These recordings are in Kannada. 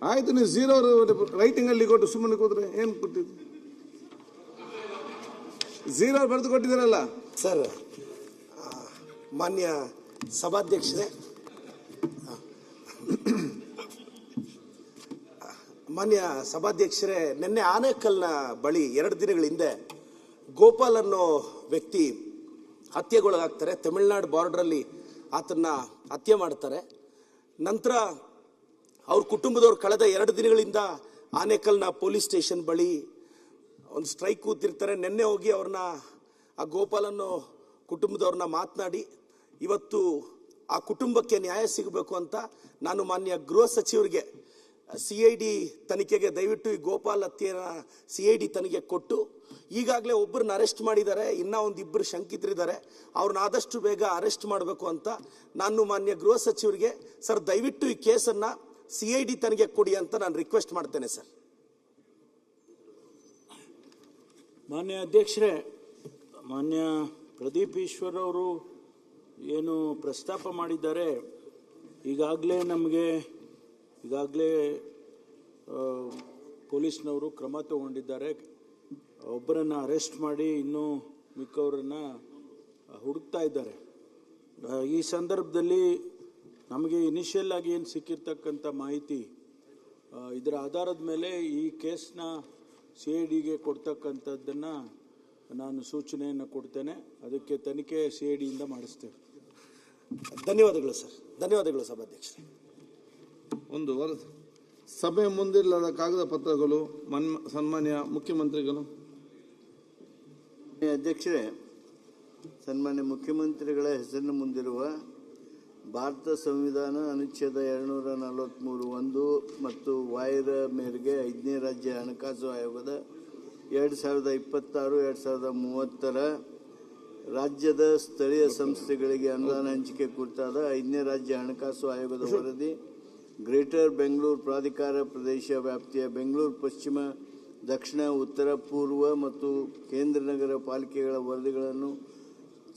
ಆಯ್ತು, ನೀವು 0 ರೈಟಿಂಗ್ ಅಲ್ಲಿ ಕೊಟ್ಟು ಸುಮ್ಮನೆ ಕೂತ್ರೆ ಏನು ಕೊಟ್ಟಿದ್ದು? 0 ಬರೆದು ಕೊಟ್ಟಿದ್ದೀರಲ್ಲ ಸರ್. ಮಾನ್ಯ ಸಭಾಧ್ಯಕ್ಷರೇ, ನಿನ್ನೆ ಆನೇಕಲ್ನ ಬಳಿ 2 ದಿನಗಳ ಹಿಂದೆ ಗೋಪಾಲ್ ಅನ್ನೋ ವ್ಯಕ್ತಿ ಹತ್ಯೆಗೊಳಗಾಗ್ತಾರೆ. ತಮಿಳುನಾಡು ಬಾರ್ಡ್ರಲ್ಲಿ ಆತನ್ನ ಹತ್ಯೆ ಮಾಡ್ತಾರೆ. ನಂತರ ಅವ್ರ ಕುಟುಂಬದವ್ರು ಕಳೆದ 2 ದಿನಗಳಿಂದ ಆನೇಕಲ್ನ ಪೊಲೀಸ್ ಸ್ಟೇಷನ್ ಬಳಿ ಒಂದು ಸ್ಟ್ರೈಕ್ ಕೂತಿರ್ತಾರೆ. ನಿನ್ನೆ ಹೋಗಿ ಆ ಗೋಪಾಲ್ ಅನ್ನೋ ಕುಟುಂಬದವ್ರನ್ನ ಮಾತನಾಡಿ ಇವತ್ತು ಆ ಕುಟುಂಬಕ್ಕೆ ನ್ಯಾಯ ಸಿಗಬೇಕು ಅಂತ ನಾನು ಮಾನ್ಯ ಗೃಹ ಸಚಿವರಿಗೆ CID ತನಿಖೆಗೆ ದಯವಿಟ್ಟು ಈ ಗೋಪಾಲ್ ಹತ್ಯೆನ CID ತನಿಖೆ ಕೊಟ್ಟು, ಈಗಾಗಲೇ ಒಬ್ಬರನ್ನ ಅರೆಸ್ಟ್ ಮಾಡಿದ್ದಾರೆ, ಇನ್ನೂ 1-2 ಶಂಕಿತರಿದ್ದಾರೆ, ಅವ್ರನ್ನ ಆದಷ್ಟು ಬೇಗ ಅರೆಸ್ಟ್ ಮಾಡಬೇಕು ಅಂತ ನಾನು ಮಾನ್ಯ ಗೃಹ ಸಚಿವರಿಗೆ ಸರ್ ದಯವಿಟ್ಟು ಈ ಕೇಸನ್ನು CID ತನಿಖೆ ಕೊಡಿ ಅಂತ ನಾನು ರಿಕ್ವೆಸ್ಟ್ ಮಾಡ್ತೇನೆ ಸರ್. ಮಾನ್ಯ ಅಧ್ಯಕ್ಷರೇ, ಮಾನ್ಯ ಪ್ರದೀಪ್ ಈಶ್ವರ್ ಅವರು ಏನು ಪ್ರಸ್ತಾಪ ಮಾಡಿದ್ದಾರೆ, ಈಗಾಗಲೇ ಪೊಲೀಸ್ನವರು ಕ್ರಮ ತಗೊಂಡಿದ್ದಾರೆ. ಒಬ್ಬರನ್ನು ಅರೆಸ್ಟ್ ಮಾಡಿ ಇನ್ನೂ ಮಿಕ್ಕವರನ್ನು ಹುಡುಕ್ತಾ ಇದ್ದಾರೆ. ಈ ಸಂದರ್ಭದಲ್ಲಿ ನಮಗೆ ಇನಿಷಿಯಲ್ ಆಗಿ ಏನು ಸಿಕ್ಕಿರ್ತಕ್ಕಂಥ ಮಾಹಿತಿ, ಇದರ ಆಧಾರದ ಮೇಲೆ ಈ ಕೇಸ್ನ CIDಗೆ ಕೊಡ್ತಕ್ಕಂಥದ್ದನ್ನು ನಾನು ಸೂಚನೆಯನ್ನು ಕೊಡ್ತೇನೆ. ಅದಕ್ಕೆ ತನಿಖೆ CIDಯಿಂದ ಮಾಡಿಸ್ತೇವೆ. ಧನ್ಯವಾದಗಳು ಸರ್. ಧನ್ಯವಾದಗಳು ಸಭಾಧ್ಯಕ್ಷರೇ. ಒಂದು ವರದಿ ಸಭೆ ಮುಂದಿಲ್ಲದ ಕಾಗದ ಪತ್ರಗಳು ಸನ್ಮಾನ್ಯ ಮುಖ್ಯಮಂತ್ರಿಗಳು. ಅಧ್ಯಕ್ಷರೇ, ಸನ್ಮಾನ್ಯ ಮುಖ್ಯಮಂತ್ರಿಗಳ ಹೆಸರಿನ ಮುಂದಿರುವ ಭಾರತ ಸಂವಿಧಾನ ಅನುಚ್ಛೇದ 243(1) ಮತ್ತು ವಾಯದ ಮೇರೆಗೆ 5ನೇ ರಾಜ್ಯ ಹಣಕಾಸು ಆಯೋಗದ 2026-2030 ರಾಜ್ಯದ ಸ್ಥಳೀಯ ಸಂಸ್ಥೆಗಳಿಗೆ ಅನುದಾನ ಹಂಚಿಕೆ ಕುರಿತಾದ 5ನೇ ರಾಜ್ಯ ಹಣಕಾಸು ಆಯೋಗದ ವರದಿ, ಗ್ರೇಟರ್ ಬೆಂಗಳೂರು ಪ್ರಾಧಿಕಾರ ಪ್ರದೇಶ ವ್ಯಾಪ್ತಿಯ ಬೆಂಗಳೂರು ಪಶ್ಚಿಮ, ದಕ್ಷಿಣ, ಉತ್ತರ, ಪೂರ್ವ ಮತ್ತು ಕೇಂದ್ರ ನಗರ ಪಾಲಿಕೆಗಳ ವರದಿಗಳನ್ನು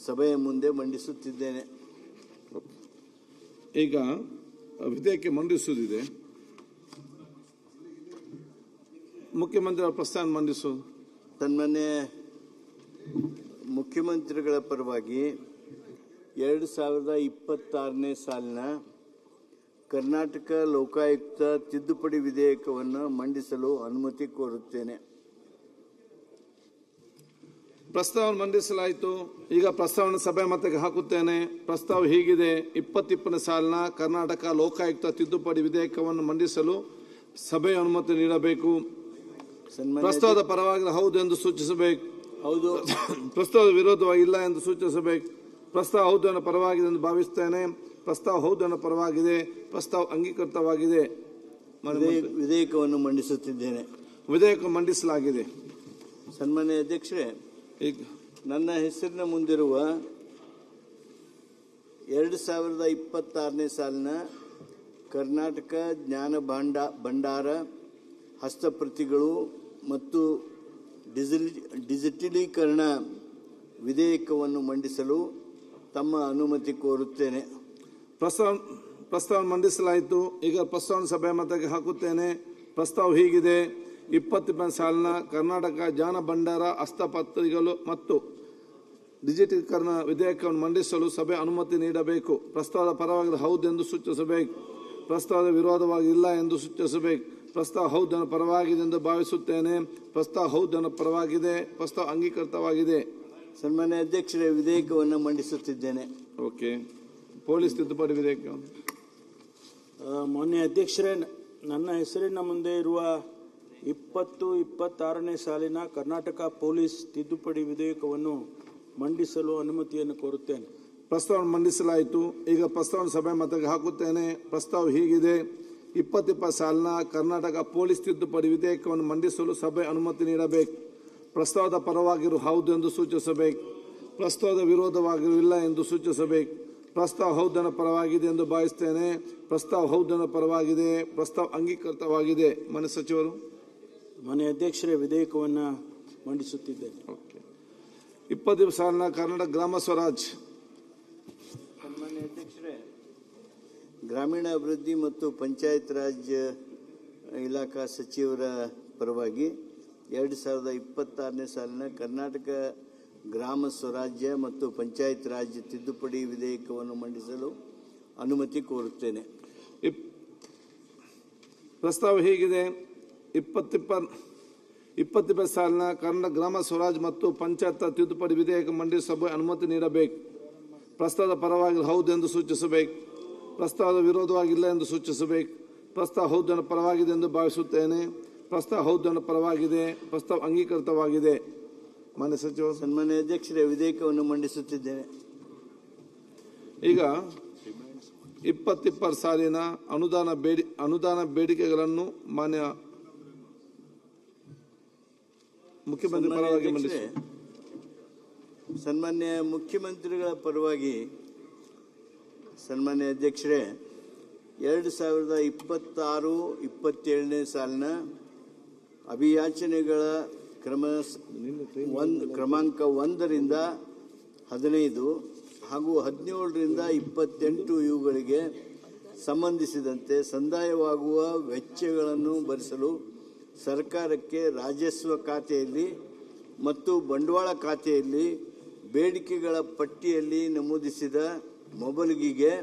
ಸಭೆಯ ಮುಂದೆ ಮಂಡಿಸುತ್ತಿದ್ದೇನೆ. ಈಗ ವಿಧೇಯಕ ಮಂಡಿಸುವುದಿದೆ. ಮುಖ್ಯಮಂತ್ರಿ ಪ್ರಸ್ತಾವ ಮಂಡಿಸುವುದು. ಸನ್ಮಾನ್ಯ ಮುಖ್ಯಮಂತ್ರಿಗಳ ಪರವಾಗಿ 2026ನೇ ಸಾಲಿನ ಕರ್ನಾಟಕ ಲೋಕಾಯುಕ್ತ ತಿದ್ದುಪಡಿ ವಿಧೇಯಕವನ್ನು ಮಂಡಿಸಲು ಅನುಮತಿ ಕೋರುತ್ತೇನೆ. ಪ್ರಸ್ತಾವ ಮಂಡಿಸಲಾಯಿತು. ಈಗ ಪ್ರಸ್ತಾವನೆ ಸಭೆ ಮತಕ್ಕೆ ಹಾಕುತ್ತೇನೆ. ಪ್ರಸ್ತಾವ ಹೀಗಿದೆ: 2020ನೇ ಸಾಲಿನ ಕರ್ನಾಟಕ ಲೋಕಾಯುಕ್ತ ತಿದ್ದುಪಡಿ ವಿಧೇಯಕವನ್ನು ಮಂಡಿಸಲು ಸಭೆಯ ಅನುಮತಿ ನೀಡಬೇಕು. ಪ್ರಸ್ತಾವದ ಪರವಾಗಿ ಹೌದು ಎಂದು ಸೂಚಿಸಬೇಕು. ಹೌದು. ಪ್ರಸ್ತಾವದ ವಿರೋಧವಾಗಿ ಇಲ್ಲ ಎಂದು ಸೂಚಿಸಬೇಕು. ಪ್ರಸ್ತಾವ ಹೌದು ಎಂದು ಪರವಾಗಿದೆ ಎಂದು ಭಾವಿಸುತ್ತೇನೆ. ಪ್ರಸ್ತಾವ ಹೌದು ಎಂದು ಪರವಾಗಿದೆ. ಪ್ರಸ್ತಾವ ಅಂಗೀಕೃತವಾಗಿದೆ. ವಿಧೇಯಕವನ್ನು ಮಂಡಿಸುತ್ತಿದ್ದೇನೆ. ವಿಧೇಯಕ ಮಂಡಿಸಲಾಗಿದೆ. ಸನ್ಮಾನ್ಯ ಅಧ್ಯಕ್ಷರೇ, ನನ್ನ ಹೆಸರಿನ ಮುಂದಿರುವ 2026ನೇ ಸಾಲಿನ ಕರ್ನಾಟಕ ಜ್ಞಾನ ಭಂಡಾರ ಹಸ್ತಪ್ರತಿಗಳು ಮತ್ತು ಡಿಜಿಟಲೀಕರಣ ವಿಧೇಯಕವನ್ನು ಮಂಡಿಸಲು ತಮ್ಮ ಅನುಮತಿ ಕೋರುತ್ತೇನೆ. ಪ್ರಸ್ತಾವ ಮಂಡಿಸಲಾಯಿತು. ಈಗ ಪ್ರಸ್ತಾವನೆ ಸಭೆ ಮತಕ್ಕೆ ಹಾಕುತ್ತೇನೆ. ಪ್ರಸ್ತಾವ ಹೀಗಿದೆ: 2020 ಸಾಲಿನ ಕರ್ನಾಟಕ ಜ್ಞಾನ ಭಂಡಾರ ಹಸ್ತಪತ್ರಿಕೆಗಳು ಮತ್ತು ಡಿಜಿಟಲೀಕರಣ ವಿಧೇಯಕವನ್ನು ಮಂಡಿಸಲು ಸಭೆ ಅನುಮತಿ ನೀಡಬೇಕು. ಪ್ರಸ್ತಾವದ ಪರವಾಗಿ ಹೌದು ಎಂದು ಸೂಚಿಸಬೇಕು. ಪ್ರಸ್ತಾವದ ವಿರೋಧವಾಗಿ ಇಲ್ಲ ಎಂದು ಸೂಚಿಸಬೇಕು. ಪ್ರಸ್ತಾವ ಹೌದನ್ನು ಪರವಾಗಿದೆ ಎಂದು ಭಾವಿಸುತ್ತೇನೆ. ಪ್ರಸ್ತಾವ ಹೌದನ್ನು ಪರವಾಗಿದೆ. ಪ್ರಸ್ತಾವ ಅಂಗೀಕೃತವಾಗಿದೆ. ಸನ್ಮಾನ್ಯ ಅಧ್ಯಕ್ಷರೇ, ವಿಧೇಯಕವನ್ನು ಮಂಡಿಸುತ್ತಿದ್ದೇನೆ. ಓಕೆ. ಪೊಲೀಸ್ ತಿದ್ದುಪಡಿ ವಿಧೇಯಕ. ಮಾನ್ಯ ಅಧ್ಯಕ್ಷರೇ, ನನ್ನ ಹೆಸರಿನ ಮುಂದೆ ಇರುವ 2026ನೇ ಸಾಲಿನ ಕರ್ನಾಟಕ ಪೊಲೀಸ್ ತಿದ್ದುಪಡಿ ವಿಧೇಯಕವನ್ನು ಮಂಡಿಸಲು ಅನುಮತಿಯನ್ನು ಕೋರುತ್ತೇನೆ. ಪ್ರಸ್ತಾವ ಮಂಡಿಸಲಾಯಿತು. ಈಗ ಪ್ರಸ್ತಾವನೆ ಸಭೆ ಮತಕ್ಕೆ ಹಾಕುತ್ತೇನೆ. ಪ್ರಸ್ತಾವ ಹೀಗಿದೆ: 2020 ಸಾಲಿನ ಕರ್ನಾಟಕ ಪೊಲೀಸ್ ತಿದ್ದುಪಡಿ ವಿಧೇಯಕವನ್ನು ಮಂಡಿಸಲು ಸಭೆ ಅನುಮತಿ ನೀಡಬೇಕು. ಪ್ರಸ್ತಾವದ ಪರವಾಗಿರು ಹೌದು ಎಂದು ಸೂಚಿಸಬೇಕು. ಪ್ರಸ್ತಾವದ ವಿರೋಧವಾಗಿರು ಇಲ್ಲ ಎಂದು ಸೂಚಿಸಬೇಕು. ಪ್ರಸ್ತಾವ ಹೌದನ್ನು ಪರವಾಗಿದೆ ಎಂದು ಭಾವಿಸುತ್ತೇನೆ. ಪ್ರಸ್ತಾವ ಹೌದನ್ನು ಪರವಾಗಿದೆ. ಪ್ರಸ್ತಾವ ಅಂಗೀಕೃತವಾಗಿದೆ. ಮಾನ್ಯ ಸಚಿವರು. ಮಾನ್ಯ ಅಧ್ಯಕ್ಷರೇ, ವಿಧೇಯಕವನ್ನು ಮಂಡಿಸುತ್ತಿದ್ದೇನೆ. ಓಕೆ. 20 ಸಾಲಿನ ಕರ್ನಾಟಕ ಗ್ರಾಮ ಸ್ವರಾಜ್. ಸನ್ಮಾನ್ಯ ಅಧ್ಯಕ್ಷರೇ, ಗ್ರಾಮೀಣ ಅಭಿವೃದ್ಧಿ ಮತ್ತು ಪಂಚಾಯತ್ ರಾಜ್ ಇಲಾಖಾ ಸಚಿವರ ಪರವಾಗಿ 2026ನೇ ಸಾಲಿನ ಕರ್ನಾಟಕ ಗ್ರಾಮ ಸ್ವರಾಜ್ಯ ಮತ್ತು ಪಂಚಾಯತ್ ರಾಜ್ ತಿದ್ದುಪಡಿ ವಿಧೇಯಕವನ್ನು ಮಂಡಿಸಲು ಅನುಮತಿ ಕೋರುತ್ತೇನೆ. ಪ್ರಸ್ತಾವ ಹೀಗಿದೆ. 2020 ಸಾಲಿನ ಕನ್ನಡ ಗ್ರಾಮ ಸ್ವರಾಜ್ ಮತ್ತು ಪಂಚಾಯತ್ ತಿದ್ದುಪಡಿ ವಿಧೇಯಕ ಮಂಡಿಸಲು ಅನುಮತಿ ನೀಡಬೇಕು. ಪ್ರಸ್ತಾವದ ಪರವಾಗಿ ಹೌದು ಎಂದು ಸೂಚಿಸಬೇಕು. ಪ್ರಸ್ತಾವದ ವಿರೋಧವಾಗಿಲ್ಲ ಎಂದು ಸೂಚಿಸಬೇಕು. ಪ್ರಸ್ತಾವ ಹೌದು ಎಂದು ಪರವಾಗಿದೆ ಎಂದು ಭಾವಿಸುತ್ತೇನೆ. ಪ್ರಸ್ತಾವ ಹೌದು ಎಂದು ಪರವಾಗಿದೆ. ಪ್ರಸ್ತಾವ ಅಂಗೀಕೃತವಾಗಿದೆ. ಮಾನ್ಯ ಸಚಿವರು. ಸನ್ಮಾನ್ಯ ಅಧ್ಯಕ್ಷರೇ, ವಿಧೇಯಕವನ್ನು ಮಂಡಿಸುತ್ತಿದ್ದೇನೆ. ಈಗ 2020 ಸಾಲಿನ ಅನುದಾನ ಬೇಡಿಕೆಗಳನ್ನು ಮಾನ್ಯ ಮುಖ್ಯಮಂತ್ರಿ ಪರವಾಗಿ ಮಂಡಿಸಿ. ಸನ್ಮಾನ್ಯ ಮುಖ್ಯಮಂತ್ರಿಗಳ ಪರವಾಗಿ ಸನ್ಮಾನ್ಯ ಅಧ್ಯಕ್ಷರೇ, 2026-27ನೇ ಸಾಲಿನ ಅಭಿಯಾಚನೆಗಳ ಕ್ರಮಾಂಕ 1ರಿಂದ 15 ಹಾಗೂ 17ರಿಂದ 28 ಇವುಗಳಿಗೆ ಸಂಬಂಧಿಸಿದಂತೆ ಸಂದಾಯವಾಗುವ ವೆಚ್ಚಗಳನ್ನು ಭರಿಸಲು ಸರ್ಕಾರಕ್ಕೆ ರಾಜಸ್ವ ಖಾತೆಯಲ್ಲಿ ಮತ್ತು ಬಂಡವಾಳ ಖಾತೆಯಲ್ಲಿ ಬೇಡಿಕೆಗಳ ಪಟ್ಟಿಯಲ್ಲಿ ನಮೂದಿಸಿದ ಮೊಬಲಗಿಗೆ